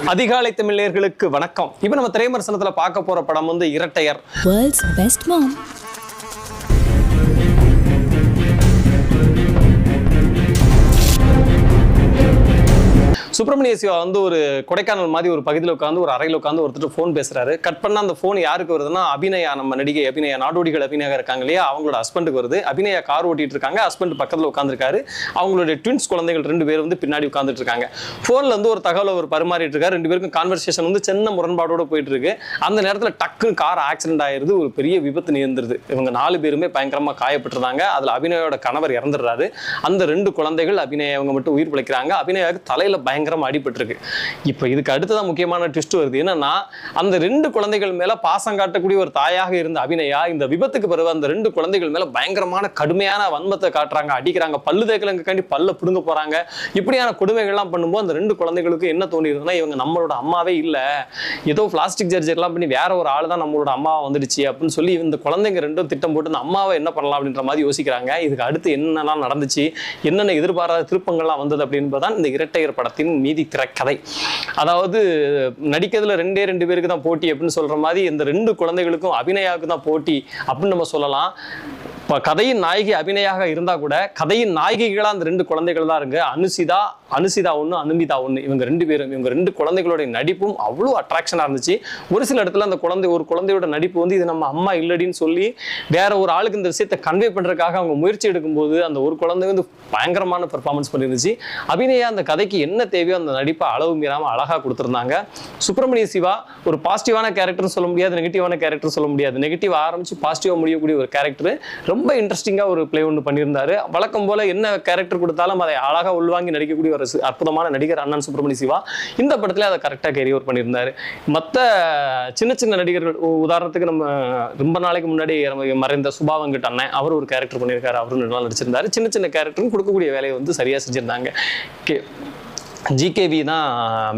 அதிகாலை தமிழர்களுக்கு வணக்கம். இப்போ நம்ம திரைமரசனத்துல பார்க்க போற படம் வந்து இரட்டையர். World's best mom. Subramaniya Siva வந்து ஒரு கொடைக்கானல் மாதிரி ஒரு பகுதியில் உட்காந்து ஒரு அறையில் உட்காந்து ஒருத்தர் ஃபோன் பேசுறாரு. கட் பண்ணா அந்த ஃபோன் யாருக்கு வருதுன்னா அபிநயா, நம்ம நடிகை அபிநயா, நாடோடிகள் அபிநயா இருக்காங்க இல்லையா, அவங்களோட ஹஸ்பண்டுக்கு வருது. அபிநயா கார் ஓட்டிட்டு இருக்காங்க, ஹஸ்பண்ட் பக்கத்தில் உட்காந்துருக்காரு. அவங்களுடைய ட்வின்ஸ் குழந்தைகள் 2 பேர் வந்து பின்னாடி உட்காந்துட்டு இருக்காங்க. ஃபோன்ல வந்து ஒரு தகவல் ஒரு பரிமாறிட்டு இருக்காரு. 2 பேருக்கும் கான்வர்சேஷன் வந்து சின்ன முரண்பாடோட போயிட்டு இருக்கு. அந்த நேரத்தில் டக்குன்னு கார் ஆக்சிடென்ட் ஆயிருது, ஒரு பெரிய விபத்து நேர்ந்துருது. இவங்க 4 பேருமே பயங்கரமா காயப்பட்டிருந்தாங்க. அதுல அபிநயோட கணவர் இறந்துடுறாரு. அந்த 2 குழந்தைகள் அபிநயா இவங்க மட்டும் உயிர் பிழைக்கிறாங்க. அபிநயாவுக்கு தலையில பயங்கரமா அடிபட்டிருக்கு. இப்ப இதுக்கு அடுத்ததான் முக்கியமான ட்விஸ்ட் வருது. என்னன்னா, அந்த 2 குழந்தைகள் மேல பாசம் காட்டக்கூடிய ஒரு தாயாக இருந்த அபிநயா இந்த விபத்துக்கு பிறகு அந்த 2 குழந்தைகள் மேல பயங்கரமான கடுமையான வன்மத்தை காட்டுறாங்க, அடிக்கிறாங்க, பல்லு தேக்கலங்காண்டி பல்ல பிடுங்க போறாங்க. இப்படியான கொடுமைகள்லாம் பண்ணும்போது அந்த 2 குழந்தைகளுக்கு என்ன தோணிருதுன்னா, இவங்க நம்மளோட அம்மாவே இல்ல, ஏதோ பிளாஸ்டிக் சர்ஜரிலாம் பண்ணி வேற ஒரு ஆள் தான் நம்மளோட அம்மாவை வந்துடுச்சு அப்படின்னு சொல்லி இந்த குழந்தைங்க 2 திட்டம் போட்டு அந்த அம்மாவை என்ன பண்ணலாம் அப்படின்ற மாதிரி யோசிக்கிறாங்க. இதுக்கு அடுத்து என்னெல்லாம் நடந்துச்சு, என்னென்ன எதிர்பாராத திருப்பங்கள்லாம் வந்தது அப்படின்றதான் இந்த இரட்டையர் படத்தின் மீதி திரைக்கதை. அதாவது நடிக்கிறதுல 2 பேருக்கு தான் போட்டி அப்படின்னு சொல்ற மாதிரி இந்த 2 குழந்தைகளுக்கும் அபிநயாவுக்கு தான் போட்டி அப்படின்னு நம்ம சொல்லலாம். இப்போ கதையின் நாயகி அபிநயாக இருந்தா கூட கதையின் நாயகிகளா அந்த 2 குழந்தைகள் தான் இருக்கு. அனுசிதா ஒன்று, அனுமிதா ஒன்று. இவங்க 2 பேரும், இவங்க 2 குழந்தைகளுடைய நடிப்பும் அவ்வளோ அட்ராக்ஷனாக இருந்துச்சு. ஒரு சில இடத்துல அந்த ஒரு குழந்தையோட நடிப்பு வந்து இது நம்ம அம்மா இல்லடின்னு சொல்லி வேற ஒரு ஆளுக்கு இந்த விஷயத்தை கன்வே பண்றதுக்காக அவங்க முயற்சி எடுக்கும்போது அந்த ஒரு குழந்தை வந்து பயங்கரமான பெர்ஃபார்மன்ஸ் பண்ணிருந்துச்சு. அபிநயா அந்த கதைக்கு என்ன தேவையோ அந்த நடிப்பை அளவு மீறாம அழகா கொடுத்துருந்தாங்க. சுப்பிரமணிய சிவா ஒரு பாசிட்டிவான கேரக்டர் சொல்ல முடியாது, நெகட்டிவான கேரக்டர் சொல்ல முடியாது. நெகட்டிவ் ஆரம்பிச்சு பாசிட்டிவா முடியக்கூடிய ஒரு கேரக்டர். ரொம்ப இன்ட்ரெஸ்டிங்கா ஒரு பிளே ஒன்று பண்ணியிருந்தாரு. வழக்கம் போல என்ன கேரக்டர் கொடுத்தாலும் அதை அழகா உள்வாங்கி நடிக்கக்கூடிய ஒரு அற்புதமான நடிகர் அண்ணன் சுப்பிரமணிய சிவா. இந்த படத்துல அதை கரெக்டா கேரி ஓவர் பண்ணியிருந்தாரு. மற்ற சின்ன நடிகர்கள், உதாரணத்துக்கு நம்ம ரொம்ப நாளைக்கு முன்னாடி மறைந்த சுபா வெங்கட் அண்ணன், அவர் ஒரு கேரக்டர் பண்ணியிருக்காரு, அவரும் நல்லா நடிச்சிருந்தாரு. சின்ன கேரக்டரும் கொடுக்கக்கூடிய வேலையை வந்து சரியா செஞ்சிருந்தாங்க. ஜிகேவி தான்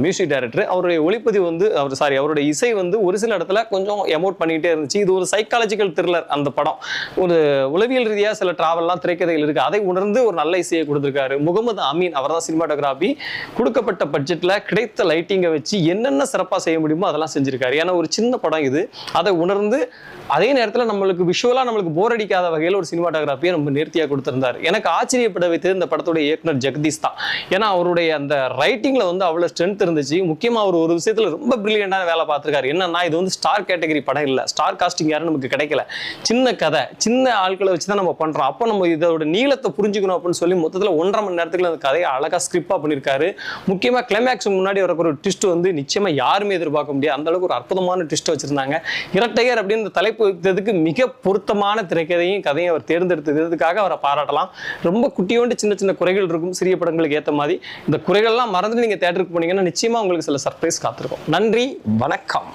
மியூசிக் டைரக்டர். அவருடைய ஒளிப்பதிவு வந்து அவருடைய இசை வந்து ஒரு சில இடத்துல கொஞ்சம் எமோட் பண்ணிக்கிட்டே இருந்துச்சு. இது ஒரு சைக்காலஜிக்கல் த்ரில்லர். அந்த படம் ஒரு உளவியல் ரீதியாக சில டிராவல்லாம் திரைக்கதைகள் இருக்கு, அதை உணர்ந்து ஒரு நல்ல இசையை கொடுத்துருக்காரு. முகமது அமீன் அவர் தான் சினிமாட்டோகிராஃபி. கொடுக்கப்பட்ட பட்ஜெட்ல கிடைத்த லைட்டிங்கை வச்சு என்னென்ன சிறப்பாக செய்ய முடியுமோ அதெல்லாம் செஞ்சிருக்காரு. ஏன்னா ஒரு சின்ன படம் இது, அதை உணர்ந்து அதே நேரத்தில் நம்மளுக்கு விஷுவலா நம்மளுக்கு போர் அடிக்காத வகையில் ஒரு சினிமாட்டோகிராஃபியை நம்ம நேர்த்தியாக கொடுத்திருந்தாரு. எனக்கு ஆச்சரியப்பட வைத்தது இந்த படத்துடைய இயக்குனர் ஜெகதீஷ் தான். ஏன்னா அவருடைய அந்த ரைட்டிங்ல வந்து அவ்வளவு ஸ்ட்ரென்த் இருந்துச்சு. முக்கியமா ஒரு விஷயத்துல ரொம்ப பிரில்லியண்டான வேலை பார்த்திருக்காரு. என்னன்னா, இது வந்து ஸ்டார் கேட்டகரி படம் இல்ல, ஸ்டார் காஸ்டிங் யாரும் நமக்கு கிடைக்கல, சின்ன கதை, சின்ன ஆட்களை வச்சுதான் நம்ம பண்றோம். அப்போ நம்ம இதோட நீளத்தை புரிஞ்சுக்கணும் அப்படின்னு சொல்லி மொத்தத்துல 1.5 மணி நேரத்துக்குள்ள அந்த கதையை அழகா ஸ்கிரிப்டா பண்ணிருக்காரு. முக்கியமா கிளைமேக்ஸ் முன்னாடி வரக்கூடிய ஒரு ட்விஸ்ட் வந்து நிச்சயமா யாருமே எதிர்பார்க்க முடியாது, அந்த அளவுக்கு ஒரு அற்புதமான ட்விஸ்ட் வச்சிருந்தாங்க. இரட்டையர் அப்படின்னு தலைப்பு வைத்ததுக்கு மிக பொருத்தமான திரைக்கதையும் கதையும் அவர் தேர்ந்தெடுத்ததுக்காக அவரை பாராட்டலாம். ரொம்ப குட்டியோண்டு சின்ன குறைகள் இருக்கும் சிறிய படங்களுக்கு ஏற்ற மாதிரி. இந்த குறைகள்லாம் மறந்து நீங்க தியேட்டருக்கு போனீங்கன்னா நிச்சயமா உங்களுக்கு சில சர்ப்ரைஸ் காத்திருக்கும். நன்றி, வணக்கம்.